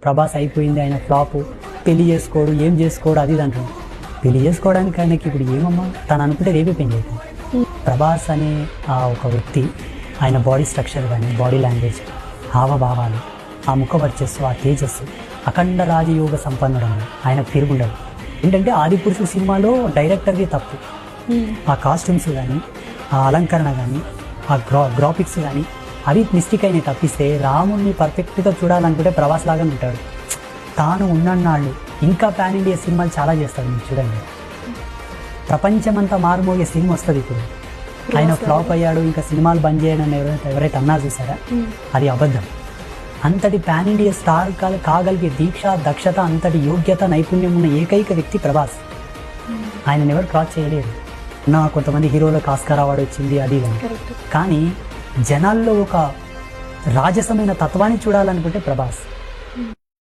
ప్రభాస్ అయిపోయింది, ఆయన ఫ్లాపు, పెళ్లి చేసుకోడు, ఏం చేసుకోడు, అది ఇది అంటాడు. పెళ్లి చేసుకోవడానికి ఆయనకి ఇప్పుడు ఏమమ్మా, తను అనుకుంటే రేపే పెళ్లి అవుతుంది. ప్రభాస్ అనే ఆ ఒక వ్యక్తి, ఆయన బాడీ స్ట్రక్చర్ కానీ, బాడీ లాంగ్వేజ్, హావభావాలు, ఆ ముఖ వర్చస్సు, ఆ తేజస్సు, అఖండ రాజయోగ సంపన్నుడు, ఆయనకు తిరుగుండదు. ఏంటంటే ఆదిపురుషుడు సినిమాలో డైరెక్టర్ది తప్పు. ఆ కాస్ట్యూమ్స్ కానీ, ఆ అలంకరణ కానీ, ఆ గ్రాఫిక్స్ కానీ అవి మిస్టేక్ అయినాయి తప్పిస్తే, రాముడిని పర్ఫెక్ట్గా చూడాలనుకుంటే ప్రభాస్ లాగా ఉంటాడు. తాను ఉన్నన్నాళ్ళు ఇంకా పాన్ ఇండియా సినిమాలు చాలా చేస్తాడు. మీరు చూడండి, ప్రపంచమంతా మారుమోగే సినిమా వస్తుంది ఇప్పుడు. ఆయన ఫ్లాప్ అయ్యాడు, ఇంకా సినిమాలు బంద్ చేయడం ఎవరైతే అన్నారు చూసారా, అది అబద్ధం. అంతటి పాన్ ఇండియా స్టార్ కాగలిగే దీక్ష, దక్షత, అంతటి యోగ్యత, నైపుణ్యం ఉన్న ఏకైక వ్యక్తి ప్రభాస్. ఆయనను ఎవరు క్రాస్ చేయలేరు. కొంతమంది హీరోలకు ఆస్కార్ అవార్డు వచ్చింది, అది కానీ జనాల్లో ఒక రాజసమైన తత్వాన్ని చూడాలనుకుంటే ప్రభాస్.